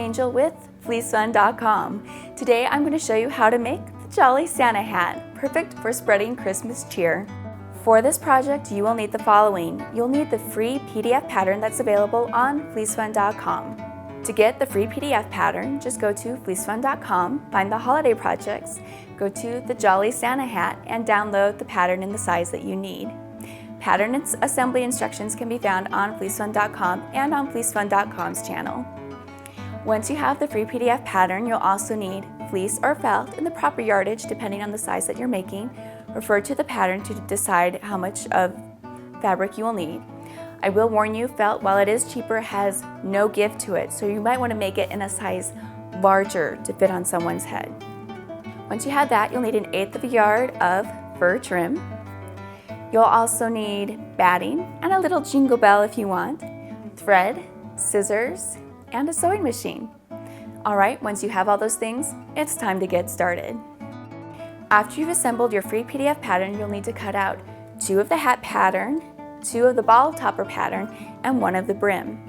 Angel with FleeceFun.com. Today I'm going to show you how to make the Jolly Santa hat, perfect for spreading Christmas cheer. For this project you will need the following. You'll need the free PDF pattern that's available on FleeceFun.com. To get the free PDF pattern, just go to FleeceFun.com, find the holiday projects, go to the Jolly Santa hat, and download the pattern in the size that you need. Pattern assembly instructions can be found on FleeceFun.com and on FleeceFun.com's channel. Once you have the free PDF pattern, you'll also need fleece or felt in the proper yardage depending on the size that you're making. Refer to the pattern to decide how much of fabric you will need. I will warn you, felt, while it is cheaper, has no give to it, so you might want to make it in a size larger to fit on someone's head. Once you have that, you'll need 1/8 of a yard of fur trim. You'll also need batting and a little jingle bell if you want, thread, scissors, and a sewing machine. Alright, once you have all those things, it's time to get started. After you've assembled your free PDF pattern, you'll need to cut out 2 of the hat pattern, 2 of the ball topper pattern, and 1 of the brim.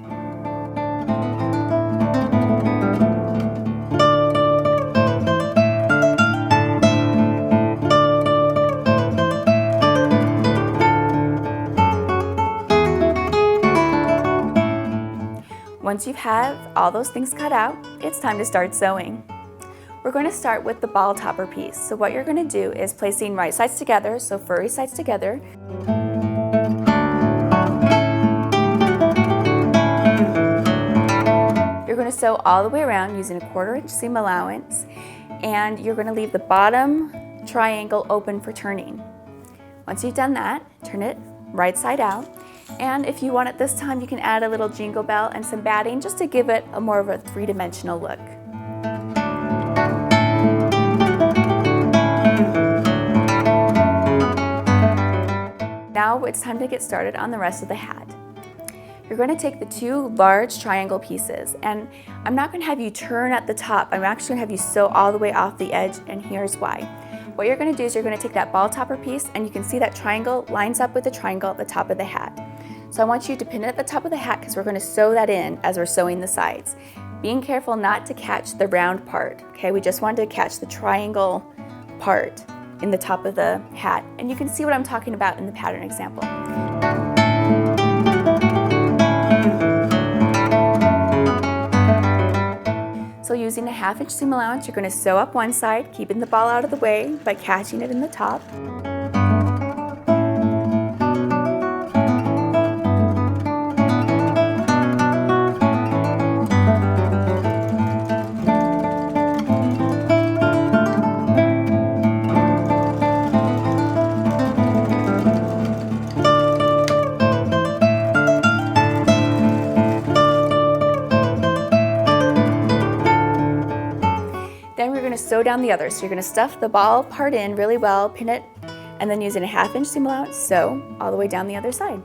Once you've had all those things cut out, it's time to start sewing. We're going to start with the ball topper piece. So what you're going to do is placing right sides together, so furry sides together. You're going to sew all the way around using a 1/4 inch seam allowance, and you're going to leave the bottom triangle open for turning. Once you've done that, turn it right side out. And if you want it this time, you can add a little jingle bell and some batting just to give it a more of a 3-dimensional look. Now it's time to get started on the rest of the hat. You're going to take the 2 large triangle pieces, and I'm not going to have you turn at the top. I'm actually going to have you sew all the way off the edge, and here's why. What you're going to do is you're going to take that ball topper piece, and you can see that triangle lines up with the triangle at the top of the hat. So I want you to pin it at the top of the hat because we're going to sew that in as we're sewing the sides. Being careful not to catch the round part, okay? We just wanted to catch the triangle part in the top of the hat, and you can see what I'm talking about in the pattern example. So using a 1/2 inch seam allowance, you're going to sew up one side, keeping the ball out of the way by catching it in the top. Then we're going to sew down the other. So you're going to stuff the ball part in really well, pin it, and then using a 1/2 inch seam allowance, sew all the way down the other side.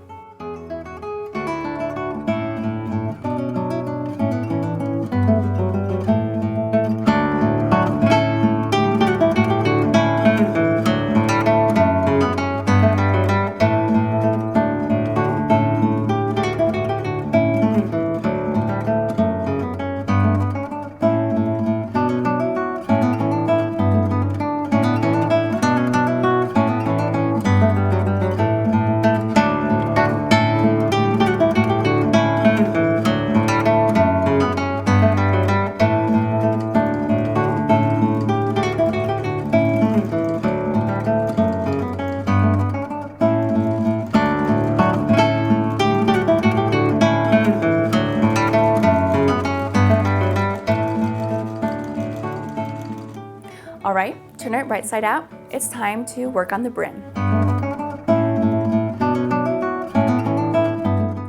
Alright, turn it right side out. It's time to work on the brim.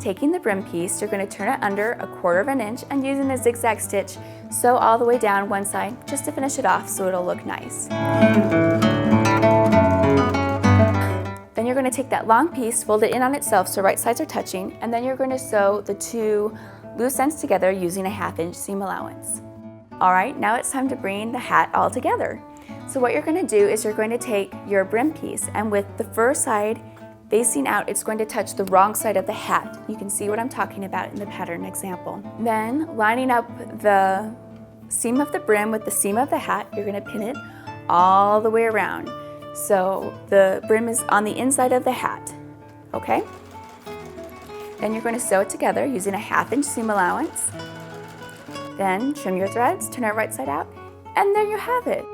Taking the brim piece, you're going to turn it under a 1/4 inch and using a zigzag stitch, sew all the way down one side just to finish it off so it'll look nice. Then you're going to take that long piece, fold it in on itself so right sides are touching, and then you're going to sew the 2 loose ends together using a 1/2 inch seam allowance. Alright, now it's time to bring the hat all together. So what you're going to do is you're going to take your brim piece, and with the fur side facing out, it's going to touch the wrong side of the hat. You can see what I'm talking about in the pattern example. Then lining up the seam of the brim with the seam of the hat, you're going to pin it all the way around. So the brim is on the inside of the hat, okay? Then you're going to sew it together using a 1/2 inch seam allowance. Then trim your threads, turn it right side out, and there you have it.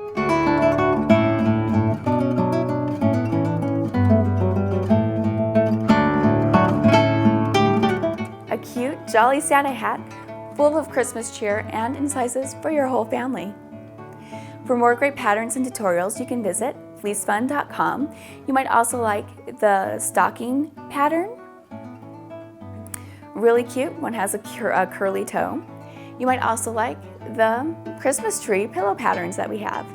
A cute, jolly Santa hat full of Christmas cheer and in sizes for your whole family. For more great patterns and tutorials, you can visit fleecefun.com. You might also like the stocking pattern. Really cute, one has a curly toe. You might also like the Christmas tree pillow patterns that we have.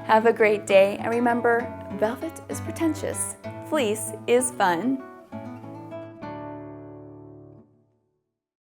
Have a great day, and remember, velvet is pretentious, fleece is fun.